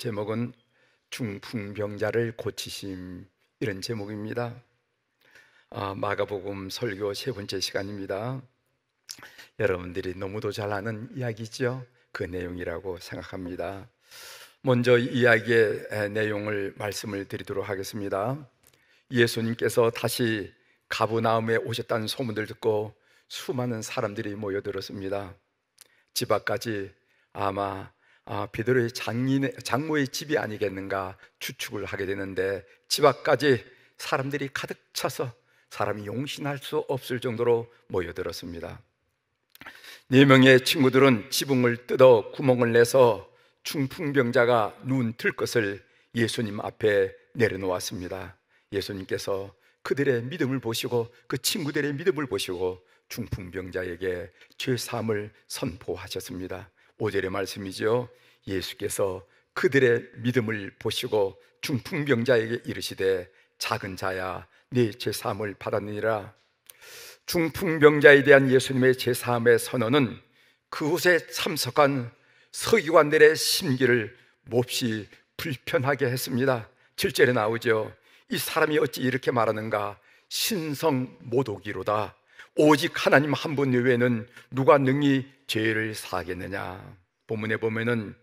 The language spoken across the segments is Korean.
제목은 중풍병자를 고치심, 이런 제목입니다. 마가복음 설교 세 번째 시간입니다. 여러분들이 너무도 잘 아는 이야기죠. 그 내용이라고 생각합니다. 먼저 이 이야기의 내용을 말씀을 드리도록 하겠습니다. 예수님께서 다시 가버나움에 오셨다는 소문을 듣고 수많은 사람들이 모여들었습니다. 집 앞까지 아마 베드로의 장모의 집이 아니겠는가 추측을 하게 되는데, 집 앞까지 사람들이 가득 차서 사람이 용신할 수 없을 정도로 모여들었습니다. 4명의 친구들은 지붕을 뜯어 구멍을 내서 중풍병자가 눈 뜰 것을 예수님 앞에 내려놓았습니다. 예수님께서 그들의 믿음을 보시고 그 친구들의 믿음을 보시고 중풍병자에게 죄사함을 선포하셨습니다. 5절의 말씀이죠. 예수께서 그들의 믿음을 보시고 중풍병자에게 이르시되 작은 자야, 네 죄사함을 받았느니라. 중풍병자에 대한 예수님의 죄사함의 선언은 그곳에 참석한 서기관들의 심기를 몹시 불편하게 했습니다. 7절에 나오죠. 이 사람이 어찌 이렇게 말하는가? 신성모독이로다. 오직 하나님 한 분 외에는 누가 능히 죄를 사하겠느냐. 본문에 보면은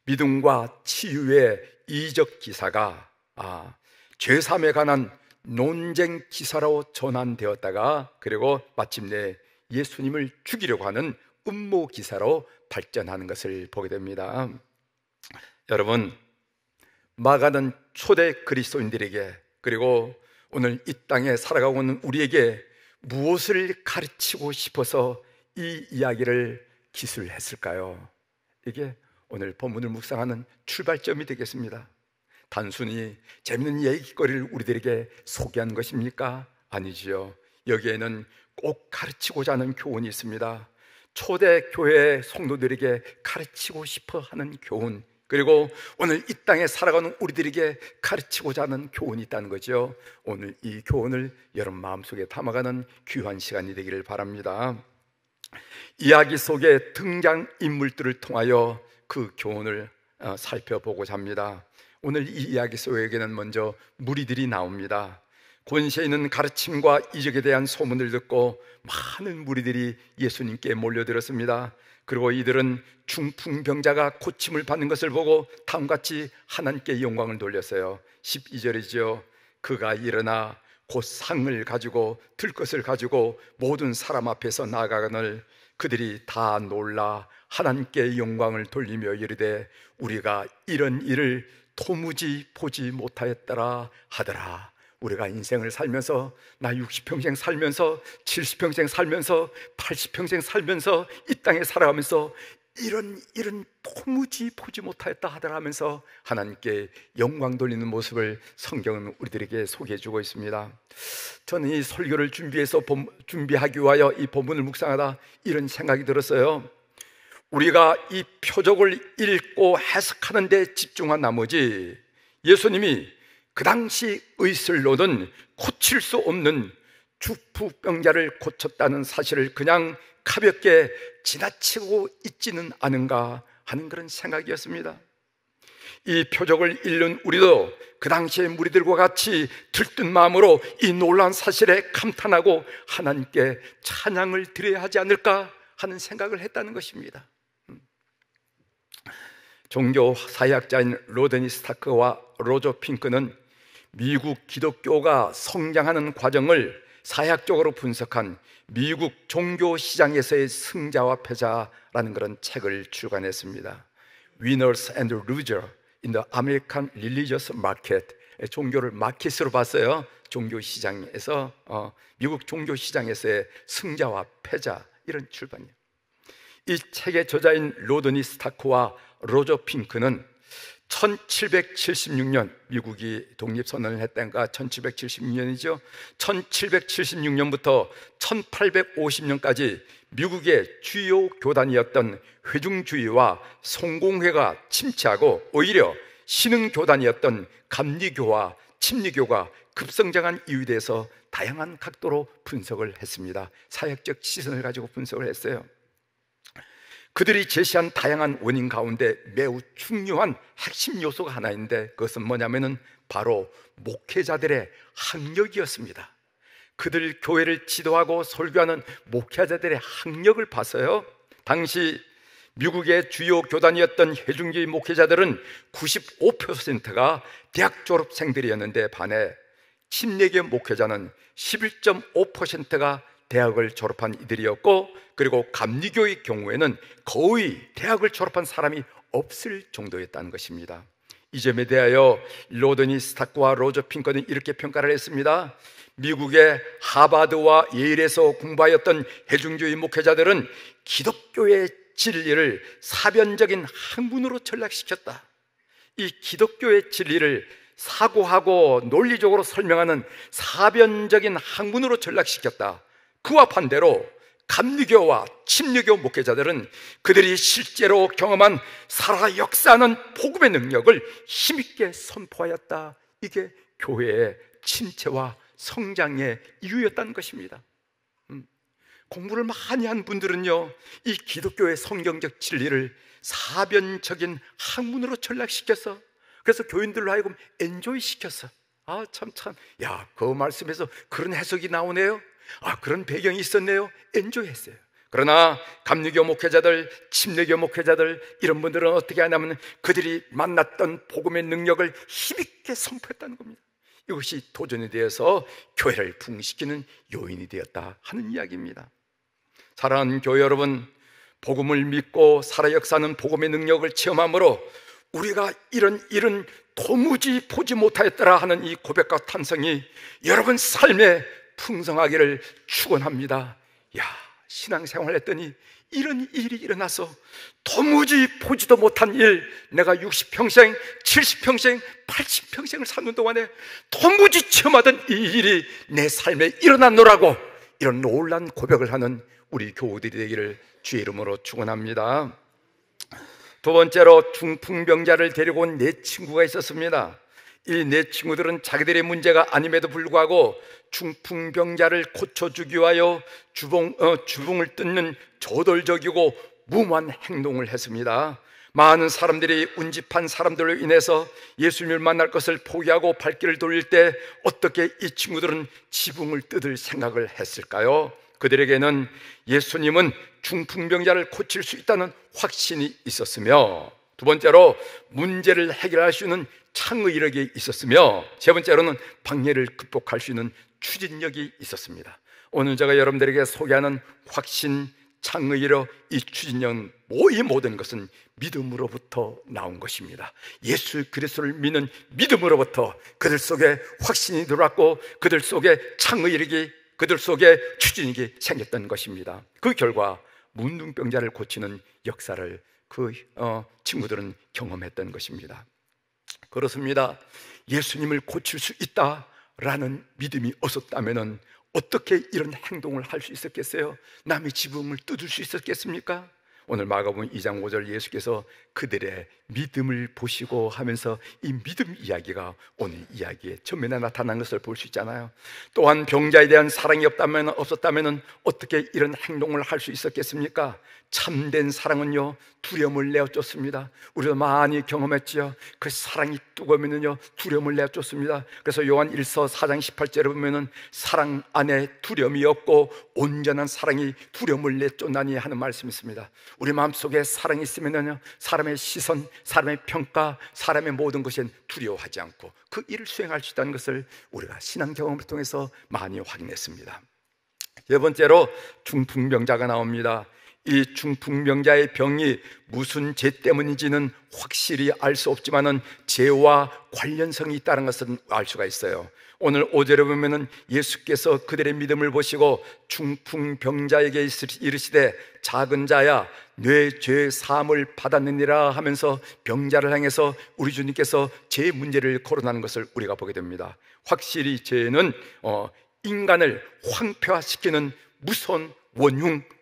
믿음과 치유의 이적 기사가 죄사함에 관한 논쟁 기사로 전환되었다가, 그리고 마침내 예수님을 죽이려고 하는 음모 기사로 발전하는 것을 보게 됩니다. 여러분, 마가는 초대 그리스도인들에게, 그리고 오늘 이 땅에 살아가고 있는 우리에게 무엇을 가르치고 싶어서 이 이야기를 기술했을까요? 이게 오늘 본문을 묵상하는 출발점이 되겠습니다. 단순히 재밌는 얘기거리를 우리들에게 소개한 것입니까? 아니지요. 여기에는 꼭 가르치고자 하는 교훈이 있습니다. 초대교회 성도들에게 가르치고 싶어 하는 교훈, 그리고 오늘 이 땅에 살아가는 우리들에게 가르치고자 하는 교훈이 있다는 거죠. 오늘 이 교훈을 여러분 마음속에 담아가는 귀한 시간이 되기를 바랍니다. 이야기 속의 등장인물들을 통하여 그 교훈을 살펴보고자 합니다. 오늘 이 이야기 속에는 먼저 무리들이 나옵니다. 권세 있는 가르침과 이적에 대한 소문을 듣고 많은 무리들이 예수님께 몰려들었습니다. 그리고 이들은 중풍병자가 고침을 받는 것을 보고 다음같이 하나님께 영광을 돌렸어요. 12절이죠. 그가 일어나 곧 상을 가지고 들 것을 가지고 모든 사람 앞에서 나아가거늘 그들이 다 놀라 하나님께 영광을 돌리며 이르되 우리가 이런 일을 도무지 보지 못하였더라 하더라. 우리가 인생을 살면서 나 60평생 살면서 70평생 살면서 80평생 살면서 이 땅에 살아가면서 이런 일은 도무지 보지 못하였다 하더라 하면서 하나님께 영광 돌리는 모습을 성경은 우리들에게 소개해주고 있습니다. 저는 이 설교를 준비하기 위하여 이 본문을 묵상하다 이런 생각이 들었어요. 우리가 이 표적을 읽고 해석하는 데 집중한 나머지 예수님이 그 당시 의술로는 고칠 수 없는 중풍병자를 고쳤다는 사실을 그냥 가볍게 지나치고 있지는 않은가 하는 그런 생각이었습니다. 이 표적을 읽는 우리도 그 당시의 무리들과 같이 들뜬 마음으로 이 놀라운 사실에 감탄하고 하나님께 찬양을 드려야 하지 않을까 하는 생각을 했다는 것입니다. 종교 사회학자인 로데니 스타크와 로저 핑크는 미국 기독교가 성장하는 과정을 사회학적으로 분석한 미국 종교 시장에서의 승자와 패자라는 그런 책을 출간했습니다. Winners and Losers in the American Religious Market. 종교를 마켓으로 봤어요. 종교 시장에서 미국 종교 시장에서의 승자와 패자, 이런 출판이에요. 이 책의 저자인 로드니 스타크와 로저 핑크는 1776년, 미국이 독립선언을 했다니까 1776년이죠. 1776년부터 1850년까지 미국의 주요 교단이었던 회중주의와 성공회가 침체하고 오히려 신흥교단이었던 감리교와 침리교가 급성장한 이유에 대해서 다양한 각도로 분석을 했습니다. 사역적 시선을 가지고 분석을 했어요. 그들이 제시한 다양한 원인 가운데 매우 중요한 핵심 요소가 하나 있는데, 그것은 뭐냐면은 바로 목회자들의 학력이었습니다. 그들 교회를 지도하고 설교하는 목회자들의 학력을 봐서요, 당시 미국의 주요 교단이었던 회중주의 목회자들은 95%가 대학 졸업생들이었는데, 반해 침례교 목회자는 11.5%가 대학을 졸업한 이들이었고, 그리고 감리교의 경우에는 거의 대학을 졸업한 사람이 없을 정도였다는 것입니다. 이 점에 대하여 로더니 스타크와 로저 핑커는 이렇게 평가를 했습니다. 미국의 하버드와 예일에서 공부하였던 회중주의 목회자들은 기독교의 진리를 사변적인 학문으로 전락시켰다. 이 기독교의 진리를 사고하고 논리적으로 설명하는 사변적인 학문으로 전락시켰다. 그와 반대로 감리교와 침례교 목회자들은 그들이 실제로 경험한 살아 역사하는 복음의 능력을 힘있게 선포하였다. 이게 교회의 침체와 성장의 이유였다는 것입니다. 공부를 많이 한 분들은요, 이 기독교의 성경적 진리를 사변적인 학문으로 전락시켰어. 그래서 교인들로 하여금 엔조이 시켰어. 야, 그 말씀에서 그런 해석이 나오네요. 그런 배경이 있었네요. 엔조이 했어요. 그러나 감리교 목회자들, 침례교 목회자들, 이런 분들은 어떻게 하냐면 그들이 만났던 복음의 능력을 힘있게 선포했다는 겁니다. 이것이 도전에 대해서 교회를 부흥시키는 요인이 되었다 하는 이야기입니다. 사랑하는 교회 여러분, 복음을 믿고 살아 역사하는 복음의 능력을 체험함으로 우리가 이런 일은 도무지 보지 못하였더라 하는 이 고백과 탄성이 여러분 삶에 풍성하기를 축원합니다. 신앙생활을 했더니 이런 일이 일어나서 도무지 보지도 못한 일, 내가 60평생, 70평생, 80평생을 사는 동안에 도무지 체험하던 이 일이 내 삶에 일어났노라고, 이런 놀란 고백을 하는 우리 교우들이 되기를 주의 이름으로 축원합니다. 두 번째로 중풍병자를 데리고 온 네 친구가 있었습니다. 이 네 친구들은 자기들의 문제가 아님에도 불구하고 중풍병자를 고쳐주기 위하여 주봉을 뜯는 저돌적이고 무모한 행동을 했습니다. 많은 사람들이 운집한 사람들로 인해서 예수님을 만날 것을 포기하고 발길을 돌릴 때 어떻게 이 친구들은 지붕을 뜯을 생각을 했을까요? 그들에게는 예수님은 중풍병자를 고칠 수 있다는 확신이 있었으며, 두 번째로 문제를 해결할 수 있는 창의력이 있었으며, 세 번째로는 방해를 극복할 수 있는 추진력이 있었습니다. 오늘 제가 여러분들에게 소개하는 확신, 창의력, 이 추진력, 이 모든 것은 믿음으로부터 나온 것입니다. 예수 그리스도를 믿는 믿음으로부터 그들 속에 확신이 들어왔고, 그들 속에 창의력이, 그들 속에 추진력이 생겼던 것입니다. 그 결과 문둥병자를 고치는 역사를 그 친구들은 경험했던 것입니다. 그렇습니다. 예수님을 고칠 수 있다라는 믿음이 없었다면 어떻게 이런 행동을 할 수 있었겠어요? 남의 지붕을 뜯을 수 있었겠습니까? 오늘 마가복음 2장 5절 예수께서 그들의 믿음을 보시고 하면서 이 믿음 이야기가 오늘 이야기에 전면에 나타난 것을 볼 수 있잖아요. 또한 병자에 대한 사랑이 없었다면 어떻게 이런 행동을 할 수 있었겠습니까? 참된 사랑은요, 두려움을 내어쫓습니다. 우리도 많이 경험했죠. 그 사랑이 뜨거우면요, 두려움을 내어쫓습니다. 그래서 요한 1서 4장 18절에 보면은 사랑 안에 두려움이 없고 온전한 사랑이 두려움을 내쫓나니 하는 말씀이 있습니다. 우리 마음속에 사랑이 있으면요, 사람의 시선, 사람의 평가, 사람의 모든 것에 두려워하지 않고 그 일을 수행할 수 있다는 것을 우리가 신앙 경험을 통해서 많이 확인했습니다. 세 번째로 중풍병자가 나옵니다. 이 중풍병자의 병이 무슨 죄 때문인지는 확실히 알 수 없지만은 죄와 관련성이 있다는 것은 알 수가 있어요. 오늘 5절에 보면은 예수께서 그들의 믿음을 보시고 중풍병자에게 이르시되 작은 자야 내 죄 사함을 받았느니라 하면서 병자를 향해서 우리 주님께서 죄 문제를 거론하는 것을 우리가 보게 됩니다. 확실히 죄는 인간을 황폐화시키는 무서운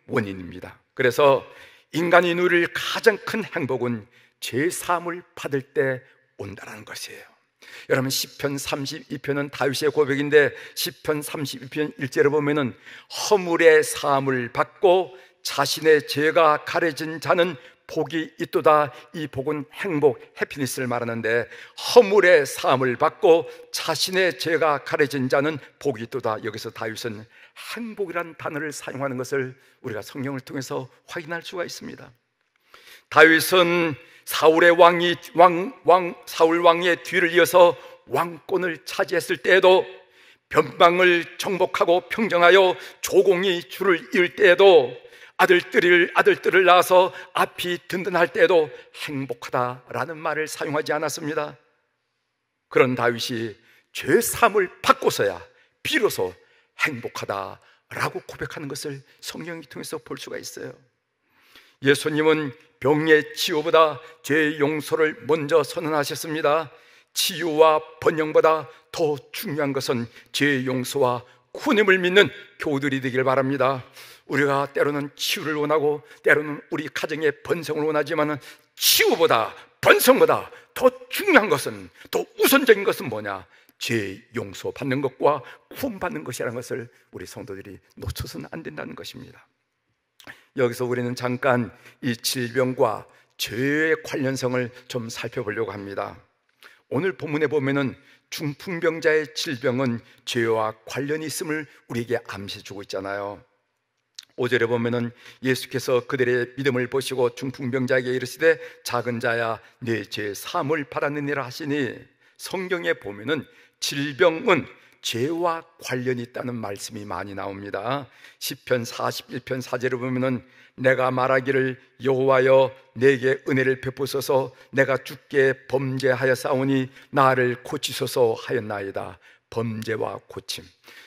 원인입니다. 그래서 인간이 누릴 가장 큰 행복은 죄 사함을 받을 때 온다는 것이에요. 여러분, 시편 32편은 다윗의 고백인데 시편 32편 1절에 보면은 허물의 사함을 받고 자신의 죄가 가려진 자는 복이 있도다. 이 복은 행복, 해피니스를 말하는데, 허물의 사함을 받고 자신의 죄가 가려진 자는 복이 있도다. 여기서 다윗은 행복이란 단어를 사용하는 것을 우리가 성경을 통해서 확인할 수가 있습니다. 다윗은 사울 왕의 뒤를 이어서 왕권을 차지했을 때에도, 변방을 정복하고 평정하여 조공이 주를 이을 때에도, 아들들을 낳아서 앞이 든든할 때에도 행복하다라는 말을 사용하지 않았습니다. 그런 다윗이 죄 사함을 받고서야 비로소 행복하다라고 고백하는 것을 성경을 통해서 볼 수가 있어요. 예수님은 병의 치유보다 죄의 용서를 먼저 선언하셨습니다. 치유와 번영보다 더 중요한 것은 죄의 용서와 구원임을 믿는 교우들이 되길 바랍니다. 우리가 때로는 치유를 원하고 때로는 우리 가정의 번성을 원하지만, 치유보다 번성보다 더 중요한 것은, 더 우선적인 것은 뭐냐? 죄 용서 받는 것과 구원 받는 것이라는 것을 우리 성도들이 놓쳐서는 안 된다는 것입니다. 여기서 우리는 잠깐 이 질병과 죄의 관련성을 좀 살펴보려고 합니다. 오늘 본문에 보면은 중풍병자의 질병은 죄와 관련이 있음을 우리에게 암시해주고 있잖아요. 5절에 보면은 예수께서 그들의 믿음을 보시고 중풍병자에게 이르시되 작은 자야 내 죄 사함을 받았느니라 하시니, 성경에 보면은 질병은 죄와 관련이 있다는 말씀이 많이 나옵니다. 시편 41편 4절에 보면은 내가 말하기를 여호와여 내게 은혜를 베푸소서, 내가 주께 범죄하였사오니 나를 고치소서 하였나이다. 범죄와 고침.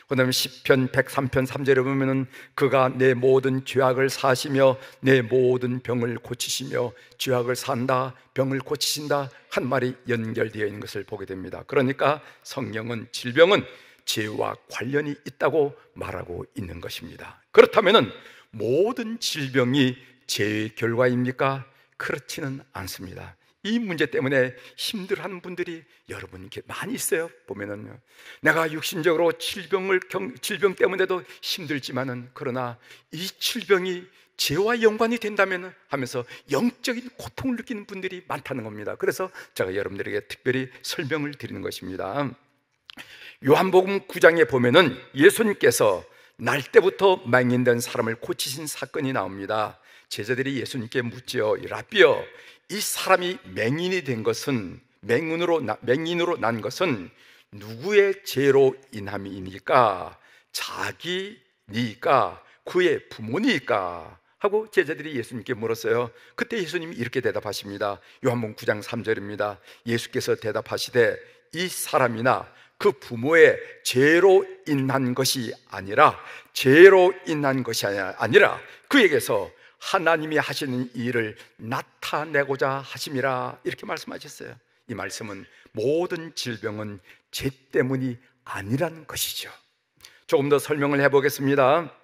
그 다음에 시편 103편 3절에 보면은 그가 내 모든 죄악을 사하시며 내 모든 병을 고치시며, 죄악을 산다, 병을 고치신다 한 말이 연결되어 있는 것을 보게 됩니다. 그러니까 성경은 질병은 죄와 관련이 있다고 말하고 있는 것입니다. 그렇다면은 모든 질병이 죄의 결과입니까? 그렇지는 않습니다. 이 문제 때문에 힘들어하는 분들이 여러분 이렇게 많이 있어요. 보면은요, 내가 육신적으로 질병 때문에도 힘들지만은, 그러나 이 질병이 죄와 연관이 된다면 하면서 영적인 고통을 느끼는 분들이 많다는 겁니다. 그래서 제가 여러분들에게 특별히 설명을 드리는 것입니다. 요한복음 9장에 보면은 예수님께서 날 때부터 맹인된 사람을 고치신 사건이 나옵니다. 제자들이 예수님께 묻지요. 라비여, 이 사람이 맹인이 된 것은, 맹인으로 난 것은 누구의 죄로 인함이니까? 자기니까? 그의 부모니까? 하고 제자들이 예수님께 물었어요. 그때 예수님이 이렇게 대답하십니다. 요한복음 9장 3절입니다. 예수께서 대답하시되 이 사람이나 그 부모의 죄로 인한 것이 아니라 그에게서 하나님이 하시는 일을 나타내고자 하심이라, 이렇게 말씀하셨어요. 이 말씀은 모든 질병은 죄 때문이 아니라는 것이죠. 조금 더 설명을 해보겠습니다.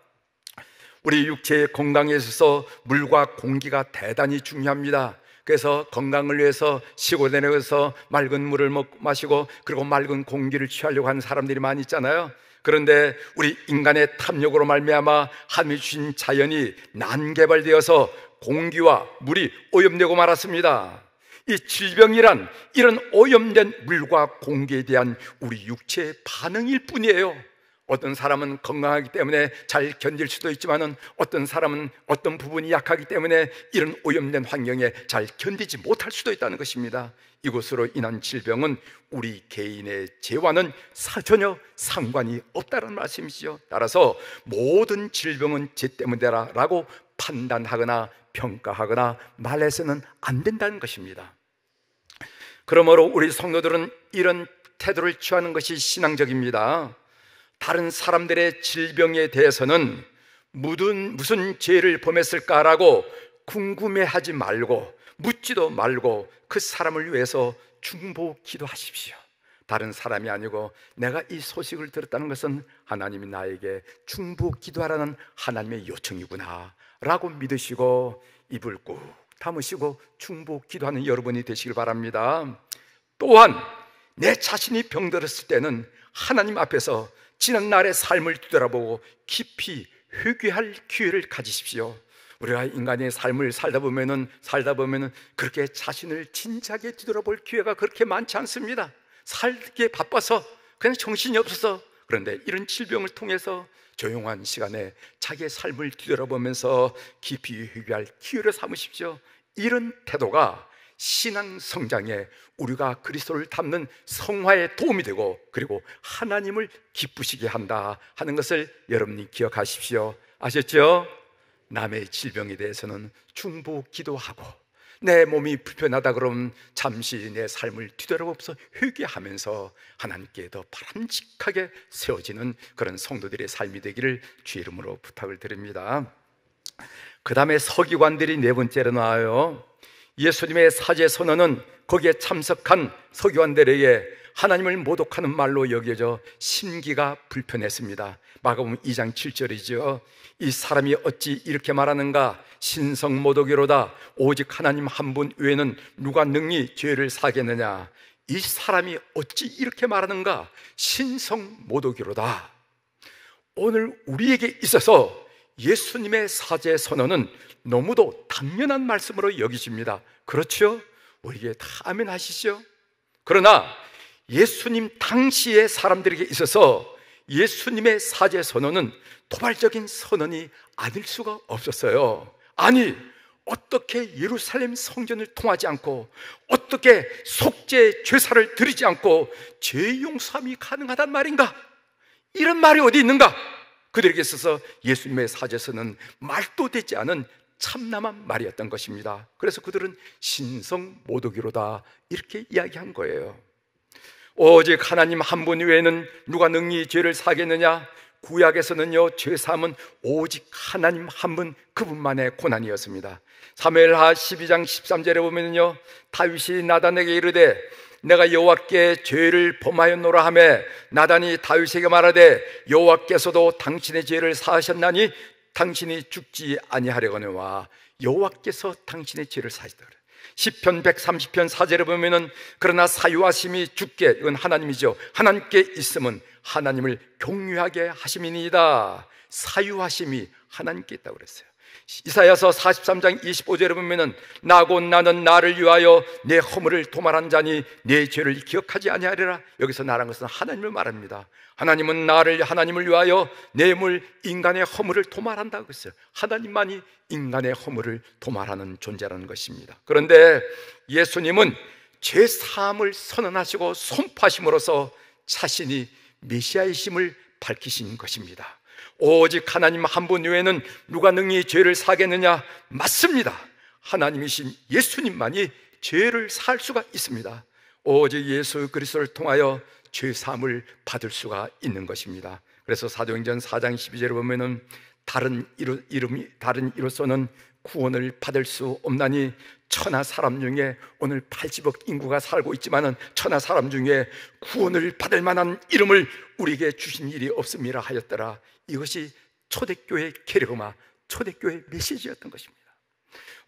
우리 육체의 건강에 있어서 물과 공기가 대단히 중요합니다. 그래서 건강을 위해서 시골에 내려가서 맑은 물을 마시고, 그리고 맑은 공기를 취하려고 하는 사람들이 많이 있잖아요. 그런데 우리 인간의 탐욕으로 말미암아 하나님이 주신 자연이 난개발되어서 공기와 물이 오염되고 말았습니다. 이 질병이란 이런 오염된 물과 공기에 대한 우리 육체의 반응일 뿐이에요. 어떤 사람은 건강하기 때문에 잘 견딜 수도 있지만, 어떤 사람은 어떤 부분이 약하기 때문에 이런 오염된 환경에 잘 견디지 못할 수도 있다는 것입니다. 이것으로 인한 질병은 우리 개인의 죄와는 전혀 상관이 없다는 말씀이죠. 따라서 모든 질병은 죄 때문이다라고 판단하거나 평가하거나 말해서는 안 된다는 것입니다. 그러므로 우리 성도들은 이런 태도를 취하는 것이 신앙적입니다. 다른 사람들의 질병에 대해서는 무슨 죄를 범했을까라고 궁금해하지 말고, 묻지도 말고 그 사람을 위해서 중보 기도하십시오. 다른 사람이 아니고 내가 이 소식을 들었다는 것은 하나님이 나에게 중보 기도하라는 하나님의 요청이구나 라고 믿으시고 입을 꾹 다무시고 중보 기도하는 여러분이 되시길 바랍니다. 또한 내 자신이 병들었을 때는 하나님 앞에서 지난 날의 삶을 뒤돌아보고 깊이 회개할 기회를 가지십시오. 우리가 인간의 삶을 살다 보면은 그렇게 자신을 진지하게 뒤돌아볼 기회가 그렇게 많지 않습니다. 살기에 바빠서 그냥 정신이 없어서. 그런데 이런 질병을 통해서 조용한 시간에 자기의 삶을 뒤돌아보면서 깊이 회개할 기회를 삼으십시오. 이런 태도가 신앙 성장에, 우리가 그리스도를 닮는 성화에 도움이 되고, 그리고 하나님을 기쁘시게 한다 하는 것을 여러분이 기억하십시오. 아셨죠? 남의 질병에 대해서는 중보 기도하고, 내 몸이 불편하다 그러면 잠시 내 삶을 뒤돌아보면서 회개하면서 하나님께 더 바람직하게 세워지는 그런 성도들의 삶이 되기를 주의 이름으로 부탁을 드립니다. 그 다음에 서기관들이 네 번째로 나와요. 예수님의 사제 선언은 거기에 참석한 서기관들에게 하나님을 모독하는 말로 여겨져 심기가 불편했습니다. 마가복음 2장 7절이죠. 이 사람이 어찌 이렇게 말하는가? 신성모독이로다. 오직 하나님 한 분 외에는 누가 능히 죄를 사겠느냐? 이 사람이 어찌 이렇게 말하는가? 신성모독이로다. 오늘 우리에게 있어서 예수님의 사제 선언은 너무도 당연한 말씀으로 여기십니다. 그렇죠? 우리에게 다 아멘 하시죠? 그러나 예수님 당시의 사람들에게 있어서 예수님의 사제 선언은 도발적인 선언이 아닐 수가 없었어요. 아니, 어떻게 예루살렘 성전을 통하지 않고, 어떻게 속죄 제사를 드리지 않고 죄 용서함이 가능하단 말인가? 이런 말이 어디 있는가? 그들에게 있어서 예수님의 사제서는 말도 되지 않은 참남한 말이었던 것입니다. 그래서 그들은 신성모독이로다 이렇게 이야기한 거예요. 오직 하나님 한 분 외에는 누가 능히 죄를 사겠느냐? 구약에서는요, 죄사함은 오직 하나님 한 분, 그분만의 고난이었습니다. 사무엘하 12장 13절에 보면요, 다윗이 나단에게 이르되 내가 여호와께 죄를 범하였노라 하매 나단이 다윗에게 말하되 여호와께서도 당신의 죄를 사하셨나니 당신이 죽지 아니하려거니와. 여호와께서 당신의 죄를 사하시더라. 시편 130편 4절에 보면은 그러나 사유하심이 주께, 이건 하나님이죠, 하나님께 있음은 하나님을 경유하게 하심이니이다. 사유하심이 하나님께 있다고 그랬어요. 이사야서 43장 25절에 보면은 나곧 나는 나를 위하여 내 허물을 도말한 자니 내 죄를 기억하지 아니하리라. 여기서 나란 것은 하나님을 말합니다. 하나님은 하나님을 위하여 인간의 허물을 도말한다고 했어요. 하나님만이 인간의 허물을 도말하는 존재라는 것입니다. 그런데 예수님은 죄 사함을 선언하시고 선포하심으로써 자신이 메시아이심을 밝히신 것입니다. 오직 하나님 한 분 외에는 누가 능히 죄를 사겠느냐? 맞습니다. 하나님이신 예수님만이 죄를 살 수가 있습니다. 오직 예수 그리스도를 통하여 죄 사함을 받을 수가 있는 것입니다. 그래서 사도행전 4장 12절에 보면은 다른 이로서는 구원을 받을 수 없나니 천하 사람 중에, 오늘 80억 인구가 살고 있지만은 천하 사람 중에 구원을 받을 만한 이름을 우리에게 주신 일이 없음이라 하였더라. 이것이 초대교회 케르그마, 초대교회 메시지였던 것입니다.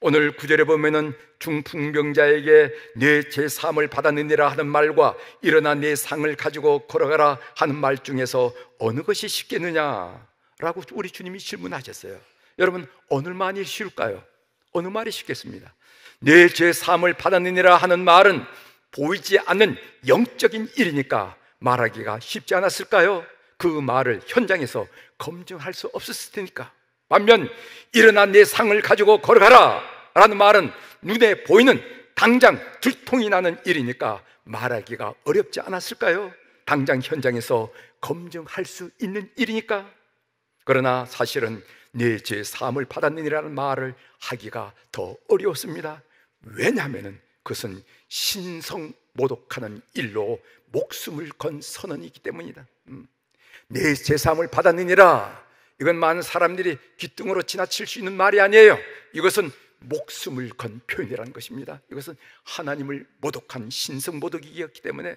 오늘 9절에 보면은 중풍병자에게 내 제사함을 받았느니라 하는 말과 일어나 내 상을 가지고 걸어가라 하는 말 중에서 어느 것이 쉽겠느냐라고 우리 주님이 질문하셨어요. 여러분, 어느 말이 쉬울까요? 어느 말이 쉽겠습니다. 내 제사함을 받았느니라 하는 말은 보이지 않는 영적인 일이니까 말하기가 쉽지 않았을까요? 그 말을 현장에서 검증할 수 없었을 테니까. 반면 일어나 내 상을 가지고 걸어가라 라는 말은 눈에 보이는 당장 들통이 나는 일이니까 말하기가 어렵지 않았을까요? 당장 현장에서 검증할 수 있는 일이니까. 그러나 사실은 내 죄 사함을 받았느니라는 말을 하기가 더 어려웠습니다. 왜냐하면 그것은 신성모독하는 일로 목숨을 건 선언이기 때문이다. 내 죄 사함을 받았느니라, 이건 많은 사람들이 귀뚱으로 지나칠 수 있는 말이 아니에요. 이것은 목숨을 건 표현이라는 것입니다. 이것은 하나님을 모독한 신성모독이었기 때문에.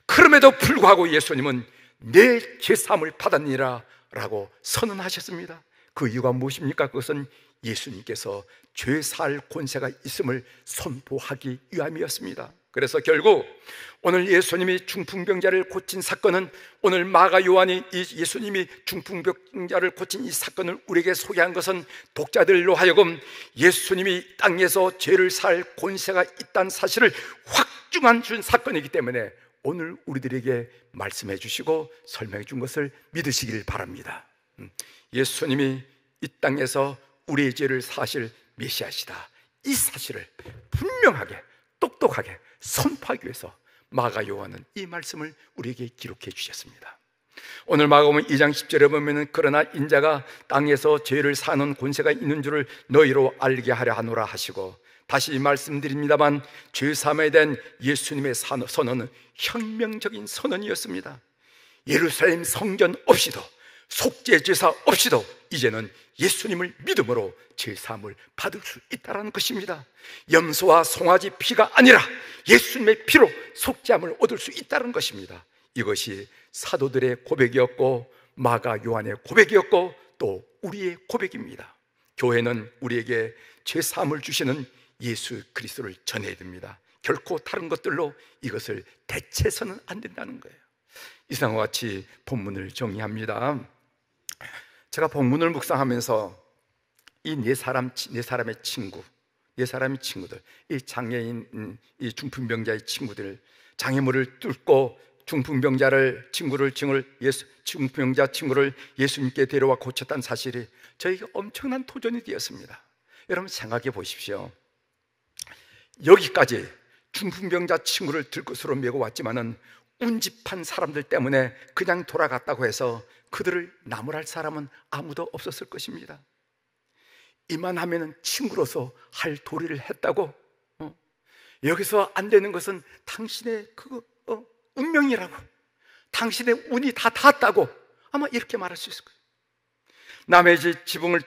그럼에도 불구하고 예수님은 내 죄 사함을 받았느니라 라고 선언하셨습니다. 그 이유가 무엇입니까? 그것은 예수님께서 죄 살 권세가 있음을 선포하기 위함이었습니다. 그래서 결국 오늘 예수님이 중풍병자를 고친 사건은, 오늘 마가 요한이 예수님이 중풍병자를 고친 이 사건을 우리에게 소개한 것은 독자들로 하여금 예수님이 땅에서 죄를 살 권세가 있다는 사실을 확증한 준 사건이기 때문에 오늘 우리들에게 말씀해 주시고 설명해 준 것을 믿으시길 바랍니다. 예수님이 이 땅에서 우리의 죄를 사실 메시아시다, 이 사실을 분명하게 똑똑하게 선포하기 위해서 마가 요한은 이 말씀을 우리에게 기록해 주셨습니다. 오늘 마가복음 2장 10절에 보면은 그러나 인자가 땅에서 죄를 사는 권세가 있는 줄을 너희로 알게 하려 하노라 하시고, 다시 말씀드립니다만 죄사함에 대한 예수님의 선언은 혁명적인 선언이었습니다. 예루살렘 성전 없이도, 속죄제사 없이도 이제는 예수님을 믿음으로 죄사함을 받을 수 있다는 것입니다. 염소와 송아지 피가 아니라 예수님의 피로 속죄함을 얻을 수 있다는 것입니다. 이것이 사도들의 고백이었고 마가 요한의 고백이었고 또 우리의 고백입니다. 교회는 우리에게 죄사함을 주시는 예수 그리스도를 전해야 됩니다. 결코 다른 것들로 이것을 대체해서는 안 된다는 거예요. 이상과 같이 본문을 정리합니다. 제가 본문을 묵상하면서 이 네 사람의 친구들, 이 장애인, 이 중풍병자의 친구들, 장애물을 뚫고 중풍병자 친구를 예수님께 데려와 고쳤다는 사실이 저에게 엄청난 도전이 되었습니다. 여러분 생각해 보십시오. 여기까지 중풍병자 친구를 들것으로 메고 왔지만은 운집한 사람들 때문에 그냥 돌아갔다고 해서 그들을 나무랄 사람은 아무도 없었을 것입니다. 이만하면은 친구로서 할 도리를 했다고, 여기서 안 되는 것은 당신의 운명이라고, 당신의 운이 다 닿았다고 아마 이렇게 말할 수 있을 거예요. 남의 집 지붕을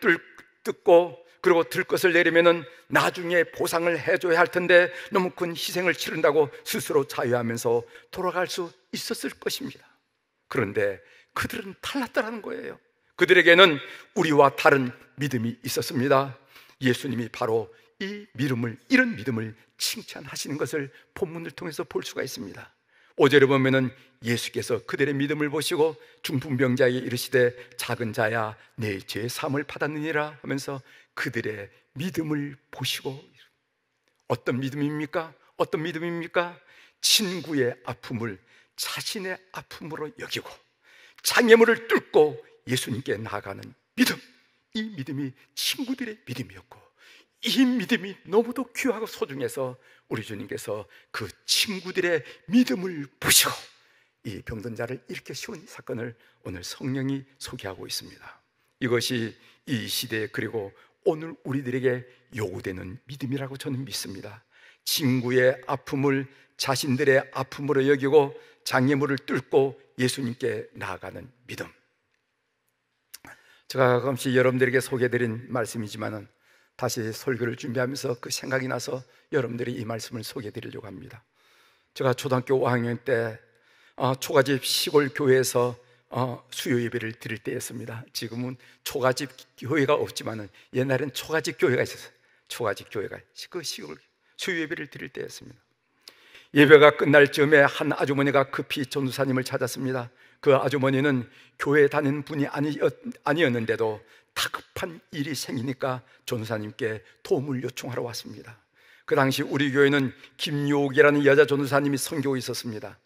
뜯고 그리고 들것을 내리면은 나중에 보상을 해줘야 할 텐데 너무 큰 희생을 치른다고 스스로 자유하면서 돌아갈 수 있었을 것입니다. 그런데 그들은 달랐다는 거예요. 그들에게는 우리와 다른 믿음이 있었습니다. 예수님이 바로 이런 믿음을 칭찬하시는 것을 본문을 통해서 볼 수가 있습니다. 5절에 보면은 예수께서 그들의 믿음을 보시고 중풍병자에게 이르시되 작은 자야 내 죄 사함을 받았느니라 하면서 그들의 믿음을 보시고, 어떤 믿음입니까? 어떤 믿음입니까? 친구의 아픔을 자신의 아픔으로 여기고 장애물을 뚫고 예수님께 나아가는 믿음, 이 믿음이 친구들의 믿음이었고, 이 믿음이 너무도 귀하고 소중해서 우리 주님께서 그 친구들의 믿음을 보시고 이 병든 자를 일으켜 세운 사건을 오늘 성령이 소개하고 있습니다. 이것이 이 시대 그리고 오늘 우리들에게 요구되는 믿음이라고 저는 믿습니다. 친구의 아픔을 자신들의 아픔으로 여기고 장애물을 뚫고 예수님께 나아가는 믿음. 제가 가끔씩 여러분들에게 소개해드린 말씀이지만은 다시 설교를 준비하면서 그 생각이 나서 여러분들이 이 말씀을 소개해드리려고 합니다. 제가 초등학교 5학년 때 초가집 시골 교회에서 수요 예배를 드릴 때였습니다. 지금은 초가집 교회가 없지만은 옛날엔 초가집 교회가 있었어요. 초가집 교회가 그 시골 수요 예배를 드릴 때였습니다. 예배가 끝날 즈음에 한 아주머니가 급히 전도사님을 찾았습니다. 그 아주머니는 교회에 다니는 분이 아니었는데도 다급한 일이 생기니까 전도사님께 도움을 요청하러 왔습니다. 그 당시 우리 교회는 김요옥이라는 여자 전도사님이 선교에 있었습니다.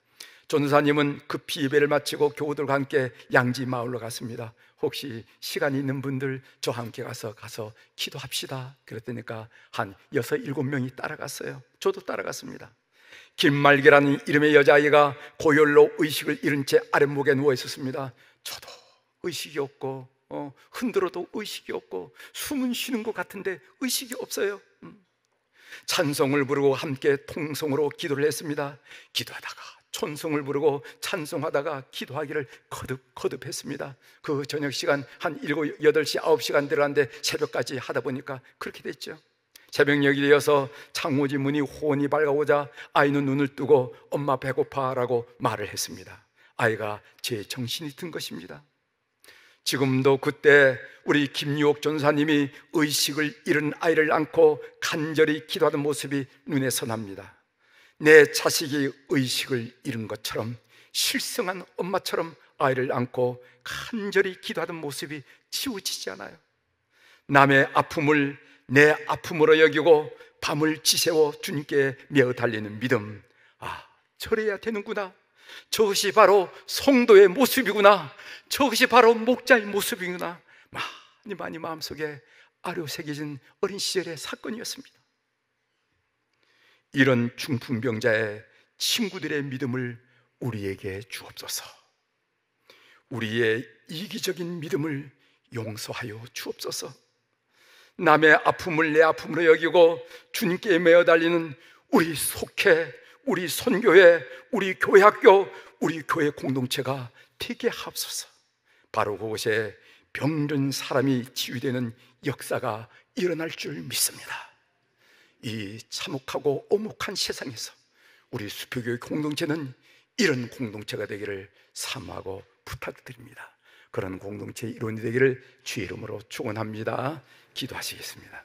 전도사님은 급히 예배를 마치고 교우들과 함께 양지 마을로 갔습니다. 혹시 시간 있는 분들 저와 함께 가서 기도합시다. 그랬더니까 한 6, 7명이 따라갔어요. 저도 따라갔습니다. 김말기라는 이름의 여자아이가 고열로 의식을 잃은 채 아랫목에 누워 있었습니다. 저도 의식이 없고 흔들어도 의식이 없고 숨은 쉬는 것 같은데 의식이 없어요. 찬송을 부르고 함께 통성으로 기도를 했습니다. 기도하다가 천성을 부르고 찬송하다가 기도하기를 거듭 했습니다. 그 저녁 시간 한 7, 8시, 9시간 들어갔는데 새벽까지 하다 보니까 그렇게 됐죠. 새벽녘이 되어서 창호지 문이 혼이 밝아오자 아이는 눈을 뜨고 엄마 배고파라고 말을 했습니다. 아이가 제 정신이 든 것입니다. 지금도 그때 우리 김유옥 전사님이 의식을 잃은 아이를 안고 간절히 기도하는 모습이 눈에 선합니다. 내 자식이 의식을 잃은 것처럼 실성한 엄마처럼 아이를 안고 간절히 기도하던 모습이 지워지지 않아요. 남의 아픔을 내 아픔으로 여기고 밤을 지새워 주님께 메어 달리는 믿음, 저래야 되는구나. 저것이 바로 성도의 모습이구나. 저것이 바로 목자의 모습이구나. 많이 마음속에 아려새겨진 어린 시절의 사건이었습니다. 이런 중풍병자의 친구들의 믿음을 우리에게 주옵소서. 우리의 이기적인 믿음을 용서하여 주옵소서. 남의 아픔을 내 아픔으로 여기고 주님께 메어 달리는 우리 속회, 우리 선교회, 우리 교회학교, 우리 교회 공동체가 되게 하옵소서. 바로 그곳에 병든 사람이 치유되는 역사가 일어날 줄 믿습니다. 이 참혹하고 오목한 세상에서 우리 수표교회 공동체는 이런 공동체가 되기를 사모하고 부탁드립니다. 그런 공동체의 일원이 되기를 주의 이름으로 축원합니다. 기도하시겠습니다.